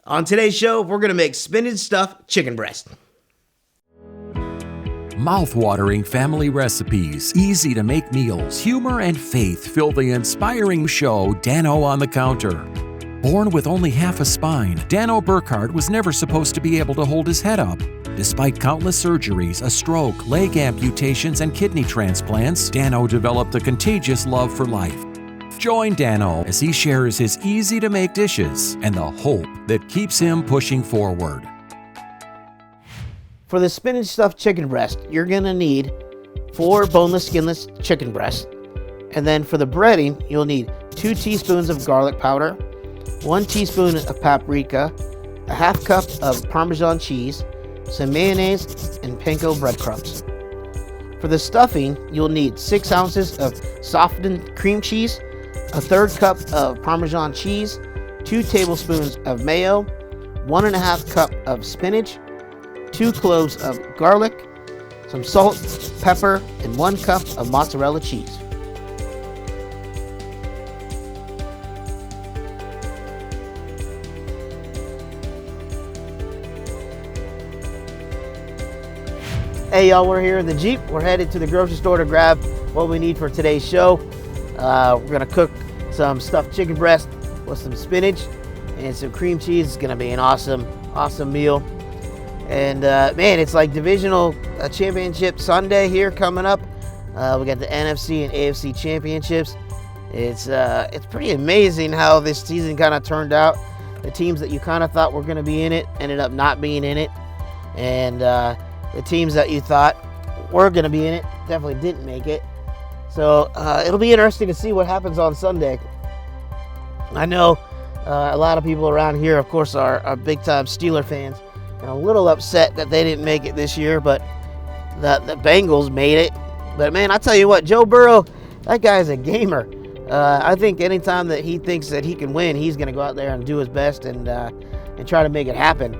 On today's show, we're going to make spinach stuffed chicken breast. Mouth-watering family recipes, easy-to-make meals, humor, and faith fill the inspiring show Dano on the Counter. Born with only half a spine, Dano Burkhardt was never supposed to be able to hold his head up. Despite countless surgeries, a stroke, leg amputations, and kidney transplants, Dano developed a contagious love for life. Join Dano as he shares his easy-to-make dishes and the hope that keeps him pushing forward. For the spinach stuffed chicken breast, you're going to need 4 boneless, skinless chicken breasts. And then for the breading, you'll need 2 teaspoons of garlic powder, 1 teaspoon of paprika, a half cup of Parmesan cheese, some mayonnaise, and panko breadcrumbs. For the stuffing, you'll need 6 ounces of softened cream cheese, a 1/3 cup of Parmesan cheese, 2 tablespoons of mayo, 1.5 cup of spinach, 2 cloves of garlic, some salt, pepper, and 1 cup of mozzarella cheese. Hey y'all, we're here in the Jeep. We're headed to the grocery store to grab what we need for today's show. We're gonna cook some stuffed chicken breast with some spinach and some cream cheese. It's gonna be an awesome meal. And man, it's like divisional championship Sunday here coming up. We got the NFC and AFC championships. It's pretty amazing how this season kind of turned out. The teams that you kind of thought were going to be in it ended up not being in it, and the teams that you thought were going to be in it definitely didn't make it. So it'll be interesting to see what happens on Sunday. I know a lot of people around here, of course, are big-time Steeler fans, and a little upset that they didn't make it this year, but the Bengals made it. But man, I tell you what, Joe Burrow, that guy's a gamer. I think anytime that he thinks that he can win, he's going to go out there and do his best and try to make it happen.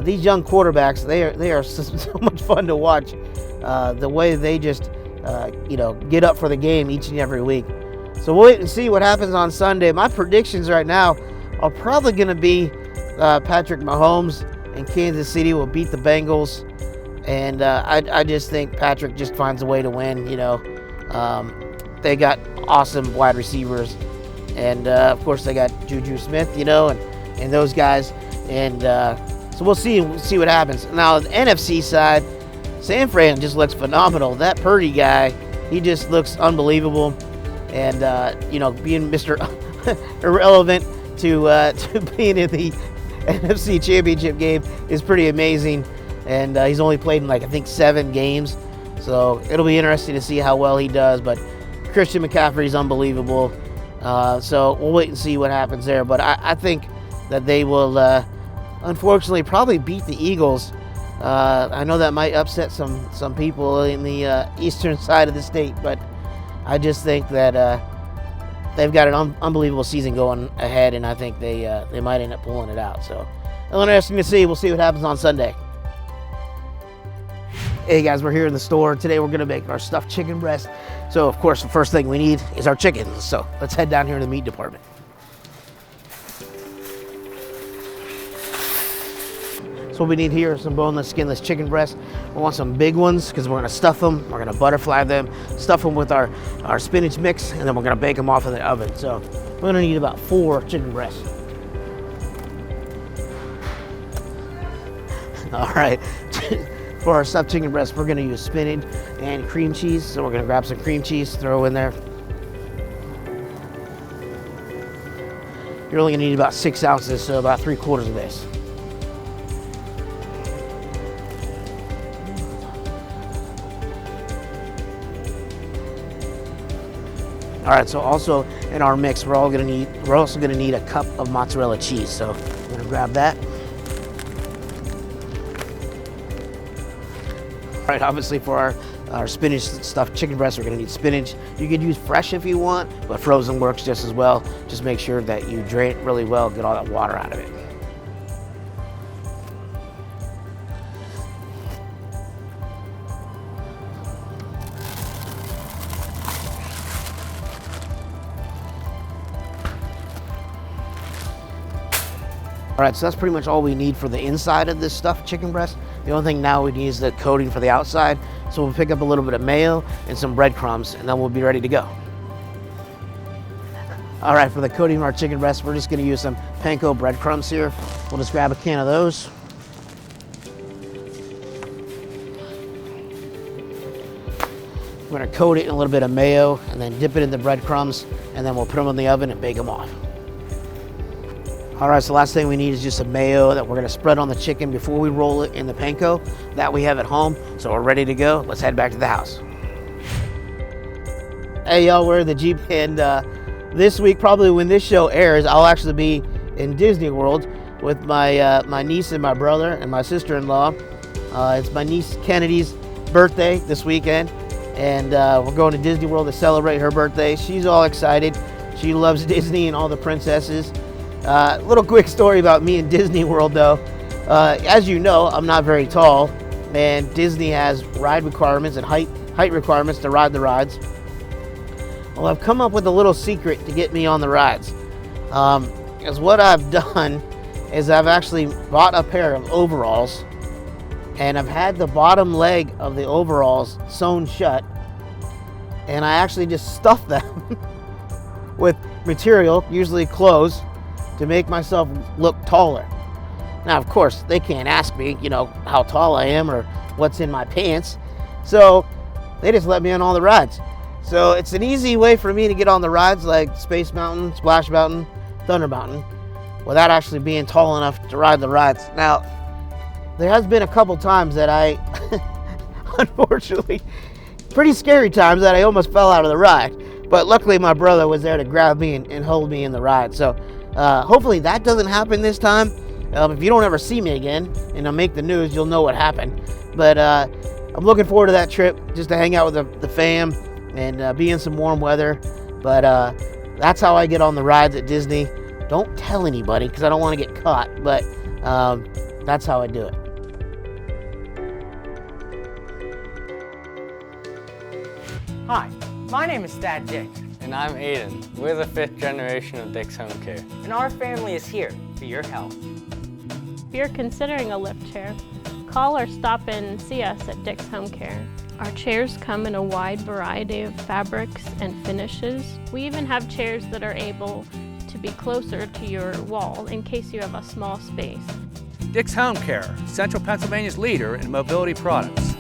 These young quarterbacks, they are so much fun to watch. The way they just get up for the game each and every week. So we'll wait and see what happens on Sunday. My predictions right now are probably going to be Patrick Mahomes and Kansas City will beat the Bengals. And I just think Patrick just finds a way to win. They got awesome wide receivers. And, of course, they got Juju Smith, and those guys. And so we'll see what happens. Now, the NFC side, San Fran just looks phenomenal. That Purdy guy, he just looks unbelievable. And, being Mr. Irrelevant to being in the NFC Championship game is pretty amazing. And he's only played in, I think 7 games. So it'll be interesting to see how well he does. But Christian McCaffrey's unbelievable. So we'll wait and see what happens there. But I think that they will, unfortunately, probably beat the Eagles. I know that might upset some people in the eastern side of the state, but I just think that they've got an unbelievable season going ahead, and I think they might end up pulling it out. So it'll be interesting to see. We'll see what happens on Sunday. Hey guys, we're here in the store. Today we're gonna make our stuffed chicken breast. So of course the first thing we need is our chicken. So let's head down here to the meat department. So what we need here is some boneless, skinless chicken breasts. We want some big ones because we're gonna stuff them. We're gonna butterfly them, stuff them with our spinach mix, and then we're gonna bake them off in the oven. So we're gonna need about 4 chicken breasts. All right. For our stuffed chicken breast, we're going to use spinach and cream cheese. So we're going to grab some cream cheese, throw in there. You're only going to need about 6 ounces, so about 3/4 of this. All right, so also in our mix, we're also going to need a cup of mozzarella cheese. So I'm going to grab that. All right, obviously for our spinach stuffed chicken breast, we're gonna need spinach. You could use fresh if you want, but frozen works just as well. Just make sure that you drain it really well, get all that water out of it. All right, so that's pretty much all we need for the inside of this stuffed chicken breast. The only thing now we need is the coating for the outside. So we'll pick up a little bit of mayo and some breadcrumbs, and then we'll be ready to go. All right, for the coating of our chicken breast, we're just gonna use some panko breadcrumbs here. We'll just grab a can of those. We're gonna coat it in a little bit of mayo and then dip it in the breadcrumbs, and then we'll put them in the oven and bake them off. All right, so the last thing we need is just some mayo that we're gonna spread on the chicken before we roll it in the panko that we have at home. So we're ready to go. Let's head back to the house. Hey y'all, we're in the Jeep, and this week, probably when this show airs, I'll actually be in Disney World with my niece and my brother and my sister-in-law. It's my niece Kennedy's birthday this weekend, and we're going to Disney World to celebrate her birthday. She's all excited. She loves Disney and all the princesses. Little quick story about me in Disney World though. As you know, I'm not very tall, and Disney has ride requirements and height requirements to ride the rides. Well, I've come up with a little secret to get me on the rides. Because what I've done is I've actually bought a pair of overalls, and I've had the bottom leg of the overalls sewn shut, and I actually just stuffed them with material, usually clothes, to make myself look taller. Now, of course, they can't ask me, how tall I am or what's in my pants. So they just let me on all the rides. So it's an easy way for me to get on the rides like Space Mountain, Splash Mountain, Thunder Mountain, without actually being tall enough to ride the rides. Now, there has been a couple times that I, unfortunately, pretty scary times that I almost fell out of the ride. But luckily my brother was there to grab me and hold me in the ride. So hopefully that doesn't happen this time. If you don't ever see me again and I make the news, you'll know what happened. But I'm looking forward to that trip, just to hang out with the fam and be in some warm weather. But that's how I get on the rides at Disney. Don't tell anybody because I don't want to get caught, but that's how I do it. Hi, my name is Thad Dick, And I'm Aiden. We're the 5th generation of Dick's Home Care. and our family is here for your health. If you're considering a lift chair, call or stop in and see us at Dick's Home Care. Our chairs come in a wide variety of fabrics and finishes. We even have chairs that are able to be closer to your wall in case you have a small space. Dick's Home Care, Central Pennsylvania's leader in mobility products.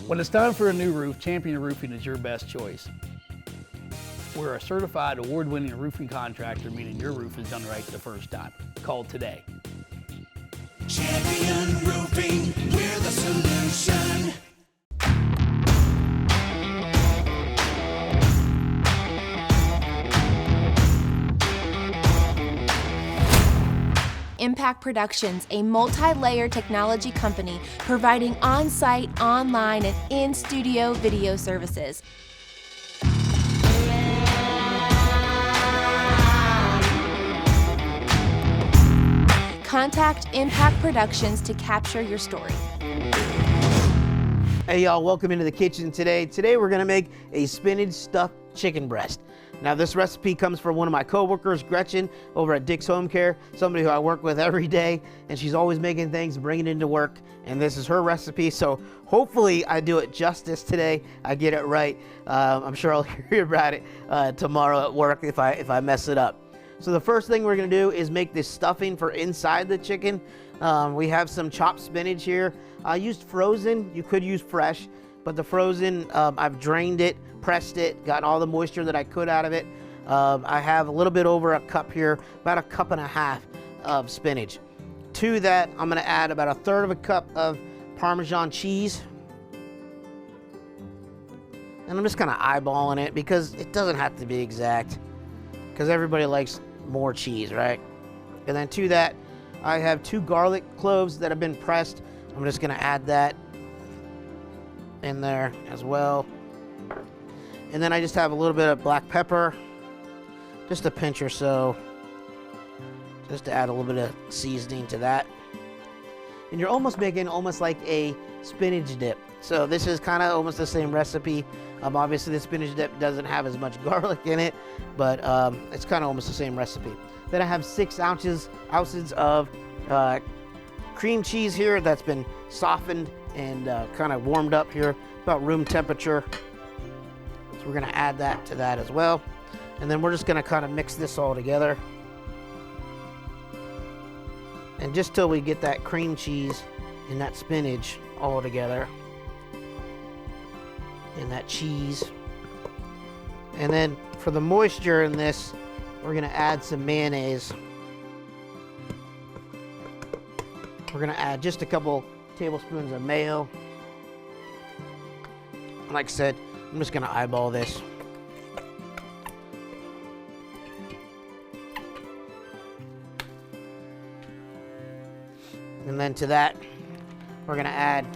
When it's time for a new roof, Champion Roofing is your best choice. We're a certified award-winning roofing contractor, meaning your roof is done right the first time. Call today. Champion Roofing, we're the solution. Impact Productions, a multi-layer technology company providing on-site, online, and in-studio video services. Contact Impact Productions to capture your story. Hey y'all, welcome into the kitchen today. Today we're gonna make a spinach stuffed chicken breast. Now this recipe comes from one of my coworkers, Gretchen, over at Dick's Home Care, somebody who I work with every day, and she's always making things and bringing it into work, and this is her recipe, so hopefully I do it justice today. I get it right. I'm sure I'll hear about it tomorrow at work if I mess it up. So the first thing we're gonna do is make this stuffing for inside the chicken. We have some chopped spinach here. I used frozen, you could use fresh, but the frozen, I've drained it, pressed it, gotten all the moisture that I could out of it. I have a little bit over a cup here, about 1.5 cups of spinach. To that, I'm gonna add about 1/3 of a cup of Parmesan cheese. And I'm just kind of eyeballing it because it doesn't have to be exact, because everybody likes more cheese, right? And then to that, I have 2 garlic cloves that have been pressed. I'm just gonna add that in there as well. And then I just have a little bit of black pepper, just a pinch or so, just to add a little bit of seasoning to that. And you're almost making like a spinach dip. So this is kind of almost the same recipe. Obviously the spinach dip doesn't have as much garlic in it, but it's kind of almost the same recipe. Then I have 6 ounces of cream cheese here that's been softened and kind of warmed up here, about room temperature. So we're gonna add that to that as well. And then we're just gonna kind of mix this all together. And just till we get that cream cheese and that spinach all together. And that cheese. And then for the moisture in this, we're gonna add some mayonnaise. We're gonna add just a couple tablespoons of mayo. Like I said, I'm just gonna eyeball this. And then to that, we're gonna add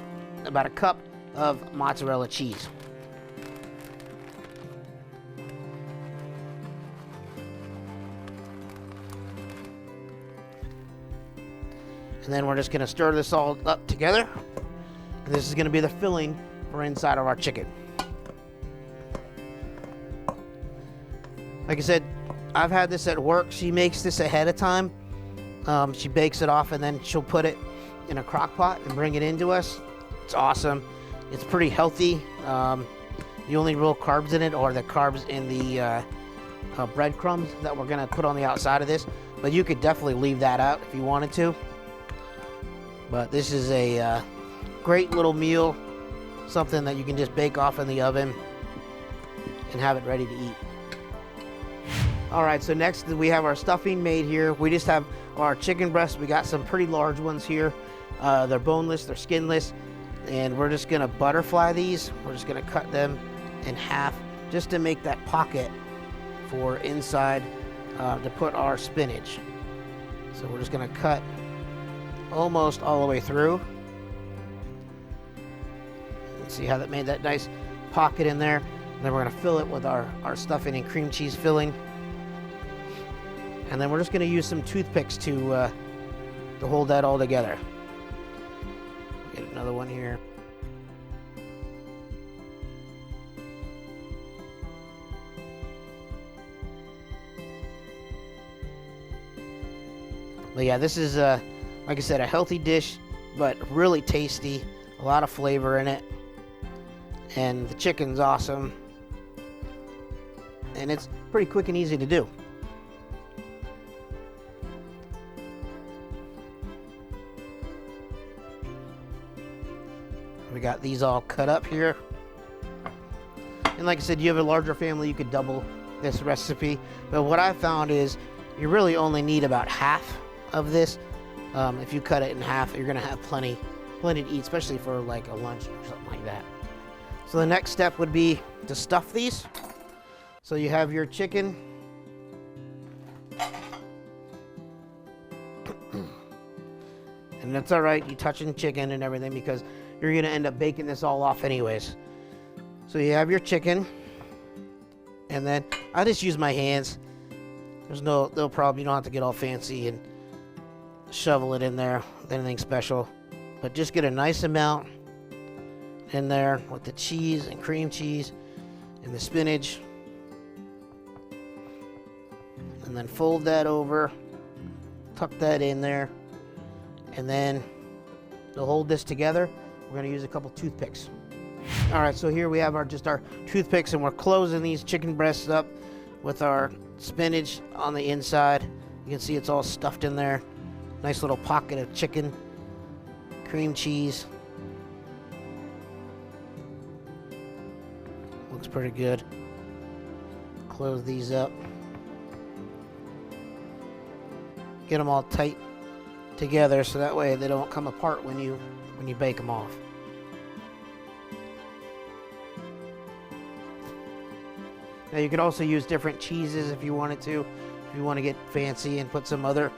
about a cup of mozzarella cheese. And then we're just gonna stir this all up together. And this is gonna be the filling for inside of our chicken. Like I said, I've had this at work. She makes this ahead of time. She bakes it off and then she'll put it in a crock pot and bring it into us. It's awesome. It's pretty healthy. The only real carbs in it are the carbs in the breadcrumbs that we're gonna put on the outside of this. But you could definitely leave that out if you wanted to. But this is a great little meal, something that you can just bake off in the oven and have it ready to eat. All right, so next we have our stuffing made here. We just have our chicken breasts. We got some pretty large ones here. They're boneless, they're skinless, and we're just gonna butterfly these. We're just gonna cut them in half just to make that pocket for inside to put our spinach. So we're just gonna cut almost all the way through. See how that made that nice pocket in there? And then we're gonna fill it with our stuffing and cream cheese filling. And then we're just gonna use some toothpicks to hold that all together. Get another one here. But yeah, this is like I said, a healthy dish, but really tasty. A lot of flavor in it. And the chicken's awesome. And it's pretty quick and easy to do. We got these all cut up here. And like I said, you have a larger family, you could double this recipe. But what I found is you really only need about half of this. If you cut it in half, you're gonna have plenty to eat, especially for like a lunch or something like that. So the next step would be to stuff these. So you have your chicken. And that's all right, you touching chicken and everything because you're gonna end up baking this all off anyways. So you have your chicken, and then I just use my hands. There's no problem. You don't have to get all fancy and shovel it in there with anything special, but just get a nice amount in there with the cheese and cream cheese and the spinach, and then fold that over, tuck that in there, and then to hold this together, we're going to use a couple toothpicks. All right, so here we have our toothpicks, and we're closing these chicken breasts up with our spinach on the inside. You can see it's all stuffed in there. Nice little pocket of chicken, cream cheese. Looks pretty good. Close these up. Get them all tight together so that way they don't come apart when you bake them off. Now you could also use different cheeses if you wanted to. If you want to get fancy and put some other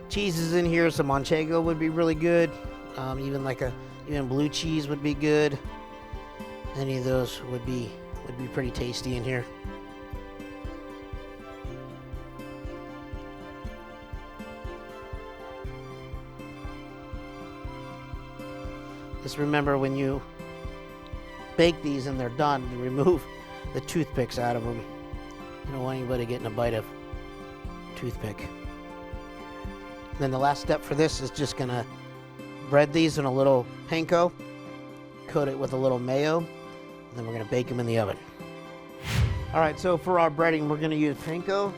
cheeses in here, some manchego would be really good. Even blue cheese would be good. Any of those would be pretty tasty in here. Just remember when you bake these and they're done, to remove the toothpicks out of them. You don't want anybody getting a bite of toothpick. Then the last step for this is just gonna bread these in a little panko, coat it with a little mayo, and then we're gonna bake them in the oven. All right, so for our breading, we're gonna use panko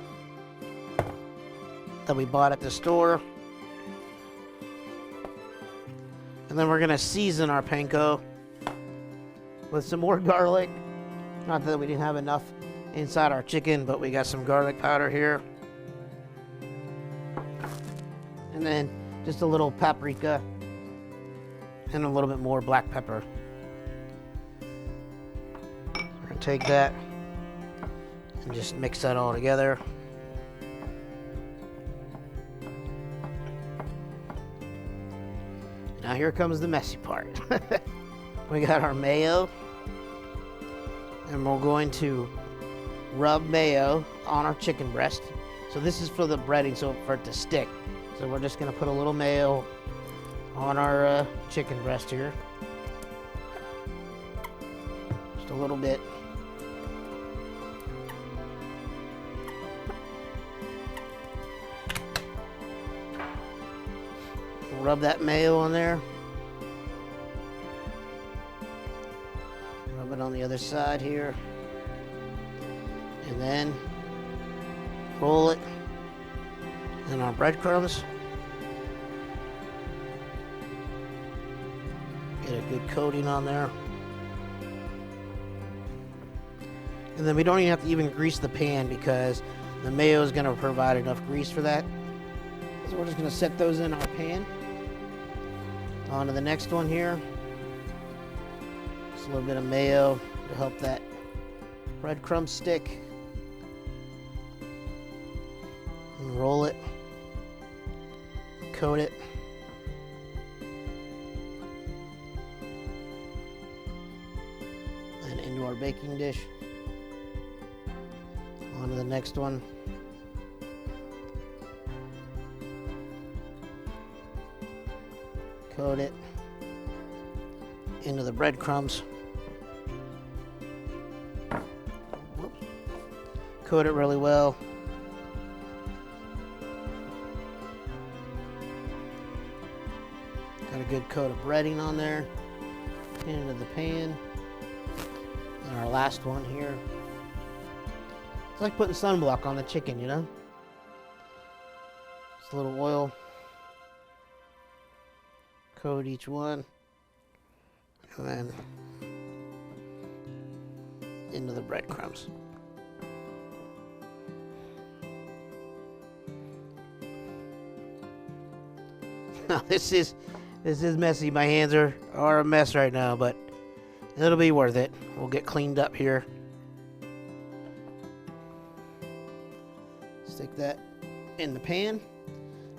that we bought at the store. And then we're gonna season our panko with some more garlic. Not that we didn't have enough inside our chicken, but we got some garlic powder here. And then just a little paprika and a little bit more black pepper. We're gonna take that and just mix that all together. Now here comes the messy part. We got our mayo, and we're going to rub mayo on our chicken breast. So this is for the breading, so for it to stick. So we're just gonna put a little mayo on our chicken breast here. Just a little bit. Rub that mayo on there. Rub it on the other side here. And then roll it in our breadcrumbs. Get a good coating on there. And then we don't even have to even grease the pan because the mayo is going to provide enough grease for that. So we're just going to set those in our pan. On to the next one here. Just a little bit of mayo to help that breadcrumb stick. And roll it. Coat it. And into our baking dish. On to the next one. Coat it into the breadcrumbs. Coat it really well. Got a good coat of breading on there. Into the pan. And our last one here. It's like putting sunblock on the chicken, you know? Just a little oil. Coat each one, and then into the breadcrumbs. Now this is messy. My hands are a mess right now, but it'll be worth it. We'll get cleaned up here. Stick that in the pan.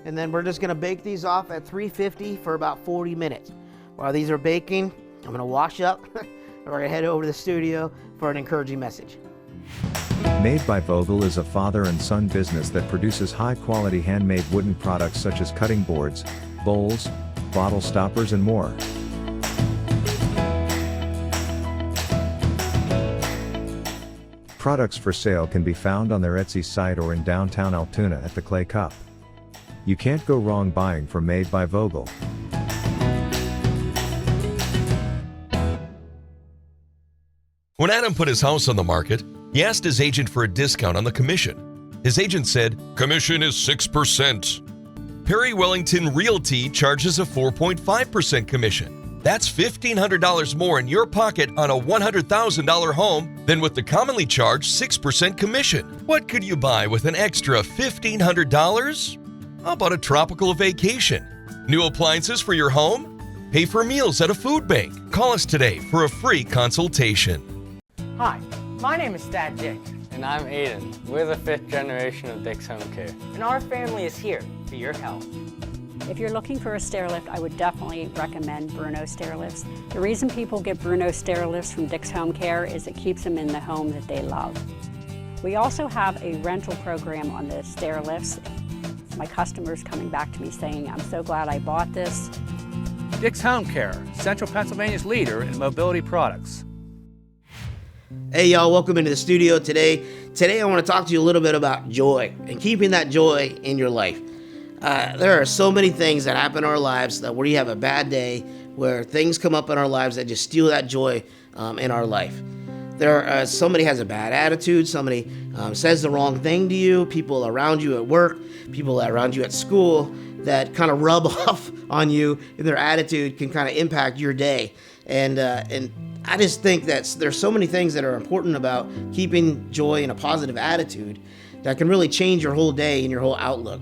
And then we're just gonna bake these off at 350 for about 40 minutes. While these are baking, I'm gonna wash up, and we're gonna head over to the studio for an encouraging message. Made by Vogel is a father and son business that produces high-quality handmade wooden products such as cutting boards, bowls, bottle stoppers and more. Products for sale can be found on their Etsy site or in downtown Altoona at the Clay Cup. You can't go wrong buying from Made by Vogel. When Adam put his house on the market, he asked his agent for a discount on the commission. His agent said, "Commission is 6%. Perry Wellington Realty charges a 4.5% commission. That's $1,500 more in your pocket on a $100,000 home than with the commonly charged 6% commission. What could you buy with an extra $1,500? How about a tropical vacation? New appliances for your home? Pay for meals at a food bank. Call us today for a free consultation." Hi, my name is Dad Jake. And I'm Aiden. We're the 5th generation of Dick's Home Care. And our family is here for your health. If you're looking for a stair lift, I would definitely recommend Bruno stair lifts. The reason people get Bruno stair lifts from Dick's Home Care is it keeps them in the home that they love. We also have a rental program on the stair lifts. My customers coming back to me saying, "I'm so glad I bought this." Dick's Home Care, Central Pennsylvania's leader in mobility products. Hey y'all, welcome into the studio today. Today I want to talk to you a little bit about joy and keeping that joy in your life. There are so many things that happen in our lives that where you have a bad day, where things come up in our lives that just steal that joy in our life. Somebody has a bad attitude, somebody says the wrong thing to you, people around you at work, people around you at school that kind of rub off on you, and their attitude can kind of impact your day. And I just think that there's so many things that are important about keeping joy and a positive attitude that can really change your whole day and your whole outlook.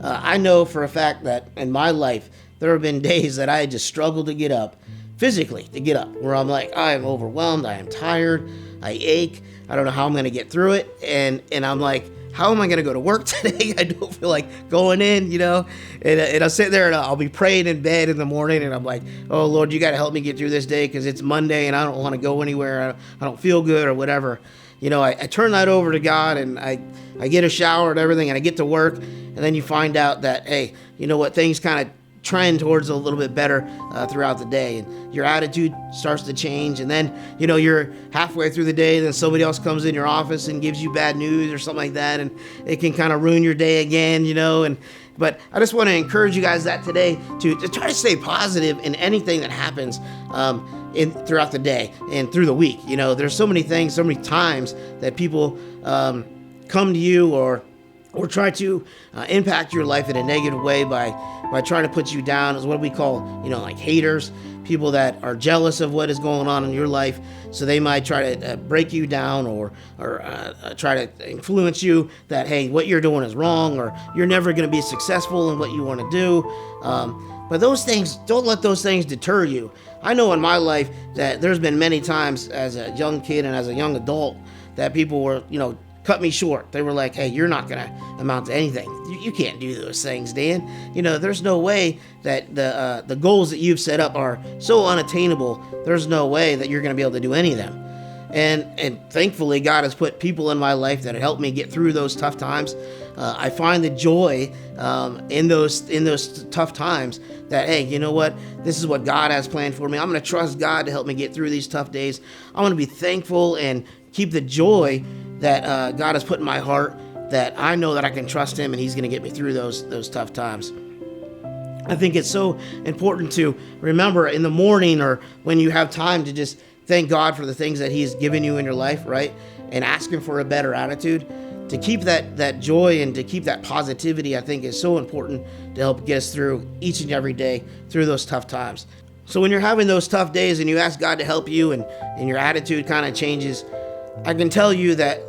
I know for a fact that in my life, there have been days that I just struggled to get up, physically to get up, where I'm like, I am overwhelmed, I am tired, I ache, I don't know how I'm going to get through it, and I'm like, how am I going to go to work today? I don't feel like going in, and I'll sit there and I'll be praying in bed in the morning, and I'm like, oh Lord, you got to help me get through this day because it's Monday and I don't want to go anywhere, I don't feel good or whatever. I turn that over to God, and I get a shower and everything, and I get to work, and then you find out that, hey, you know what, things kind of trend towards a little bit better throughout the day, and your attitude starts to change, and then you're halfway through the day, then somebody else comes in your office and gives you bad news or something like that, and it can kind of ruin your day again, but I just want to encourage you guys that today to try to stay positive in anything that happens throughout the day and through the week. There's so many things, so many times that people come to you or try to impact your life in a negative way by trying to put you down, is what we call, like haters, people that are jealous of what is going on in your life. So they might try to break you down or try to influence you that, hey, what you're doing is wrong, or you're never going to be successful in what you want to do. But those things, don't let those things deter you. I know in my life that there's been many times as a young kid and as a young adult that people were, cut me short. They were like, hey, you're not going to amount to anything. You can't do those things, Dan. There's no way that the goals that you've set up are so unattainable. There's no way that you're going to be able to do any of them. And thankfully, God has put people in my life that have helped me get through those tough times. I find the joy in those tough times that, hey, you know what? This is what God has planned for me. I'm going to trust God to help me get through these tough days. I'm going to be thankful and keep the joy that God has put in my heart, that I know that I can trust Him and He's going to get me through those tough times. I think it's so important to remember in the morning or when you have time to just thank God for the things that He's given you in your life, right? And ask Him for a better attitude. To keep that joy and to keep that positivity, I think is so important to help get us through each and every day through those tough times. So when you're having those tough days and you ask God to help you and your attitude kind of changes, I can tell you that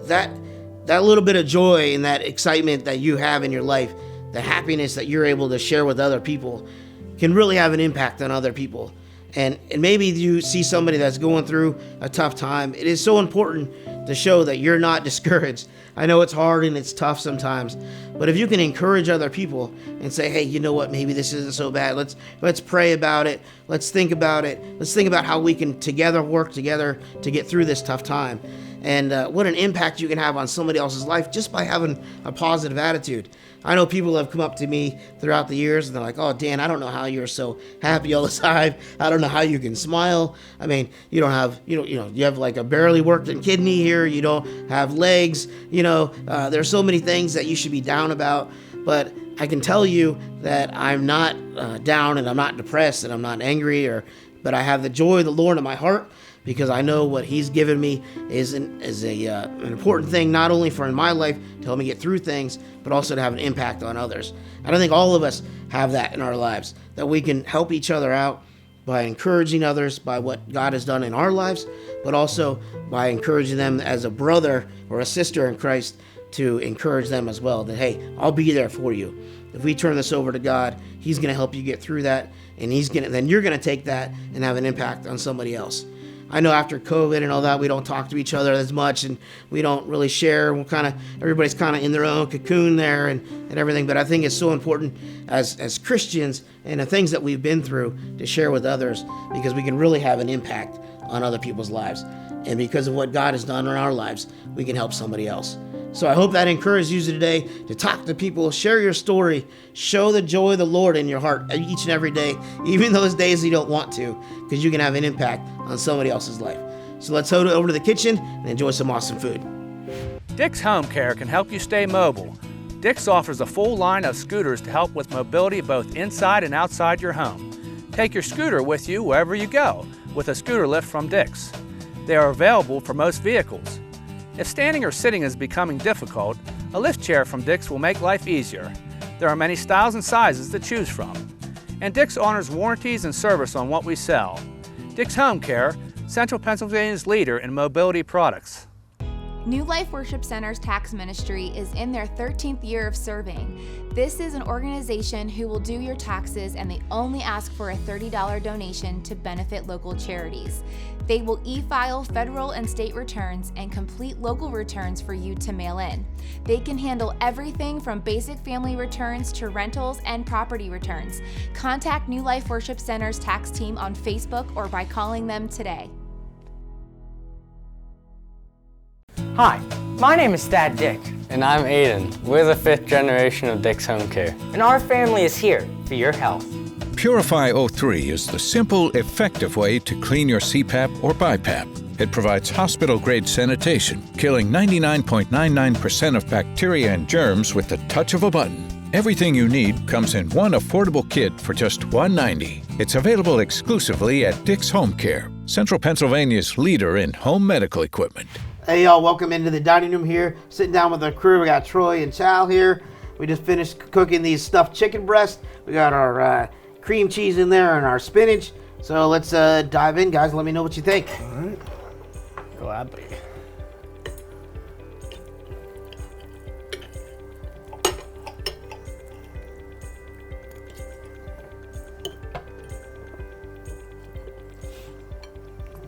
little bit of joy and that excitement that you have in your life, the happiness that you're able to share with other people, can really have an impact on other people. And maybe you see somebody that's going through a tough time. It is so important to show that you're not discouraged. I know it's hard and it's tough sometimes, but if you can encourage other people and say, hey, you know what, maybe this isn't so bad. Let's pray about it. Let's think about it. Let's think about how we can work together to get through this tough time. And what an impact you can have on somebody else's life just by having a positive attitude. I know people have come up to me throughout the years and they're like, oh, Dan, I don't know how you're so happy all the time. I don't know how you can smile. I mean, you don't have, you have like a barely working kidney here. You don't have legs. There's so many things that you should be down about. But I can tell you that I'm not down and I'm not depressed and I'm not angry, but I have the joy of the Lord in my heart, because I know what He's given me is an important thing, not only for in my life to help me get through things, but also to have an impact on others. And I think all of us have that in our lives, that we can help each other out by encouraging others by what God has done in our lives, but also by encouraging them as a brother or a sister in Christ, to encourage them as well, that, hey, I'll be there for you. If we turn this over to God, He's going to help you get through that, and then you're going to take that and have an impact on somebody else. I know after COVID and all that, we don't talk to each other as much, and we don't really share. Everybody's kind of in their own cocoon there and everything. But I think it's so important as Christians and the things that we've been through to share with others, because we can really have an impact on other people's lives. And because of what God has done in our lives, we can help somebody else. So I hope that encourages you today to talk to people, share your story, show the joy of the Lord in your heart each and every day, even those days you don't want to, because you can have an impact on somebody else's life. So let's head over to the kitchen and enjoy some awesome food. Dick's Home Care can help you stay mobile. Dick's offers a full line of scooters to help with mobility both inside and outside your home. Take your scooter with you wherever you go with a scooter lift from Dick's. They are available for most vehicles. If standing or sitting is becoming difficult, a lift chair from Dick's will make life easier. There are many styles and sizes to choose from. And Dick's honors warranties and service on what we sell. Dick's Home Care, Central Pennsylvania's leader in mobility products. New Life Worship Center's tax ministry is in their 13th year of serving. This is an organization who will do your taxes, and they only ask for a $30 donation to benefit local charities. They will e-file federal and state returns and complete local returns for you to mail in. They can handle everything from basic family returns to rentals and property returns. Contact New Life Worship Center's tax team on Facebook or by calling them today. Hi, my name is Dad Dick. And I'm Aiden. We're the 5th generation of Dick's Home Care. And our family is here for your health. Purify 03 is the simple, effective way to clean your CPAP or BiPAP. It provides hospital-grade sanitation, killing 99.99% of bacteria and germs with the touch of a button. Everything you need comes in one affordable kit for just $1.90. It's available exclusively at Dick's Home Care, Central Pennsylvania's leader in home medical equipment. Hey y'all, welcome into the dining room here. Sitting down with our crew. We got Troy and Chow here. We just finished cooking these stuffed chicken breasts. We got our cream cheese in there and our spinach. So let's dive in, guys. Let me know what you think. All right. Gladly.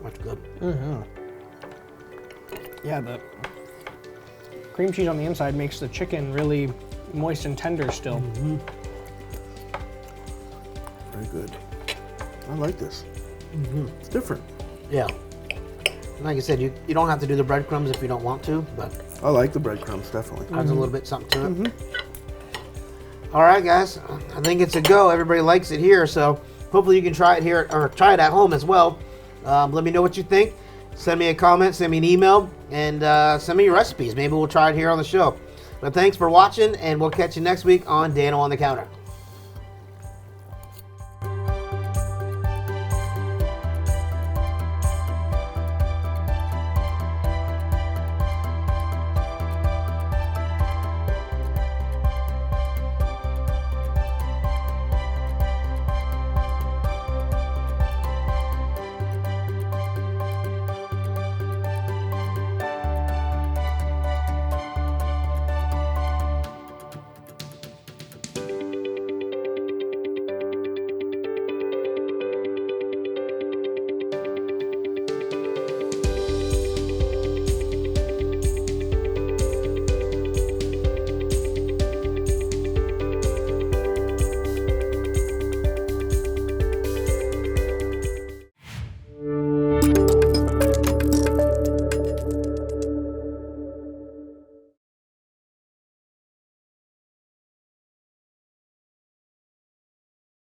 That's good. Mm-hmm. Yeah, the cream cheese on the inside makes the chicken really moist and tender still. Mm-hmm. Very good. I like this. Mm-hmm. It's different. Yeah. Like I said, you don't have to do the breadcrumbs if you don't want to, but I like the breadcrumbs, definitely. Adds a little bit something to it. Mm-hmm. All right, guys. I think it's a go. Everybody likes it here, so hopefully you can try it here or try it at home as well. Let me know what you think. Send me a comment, send me an email, and send me your recipes. Maybe we'll try it here on the show. But thanks for watching, and we'll catch you next week on Dano on the Counter.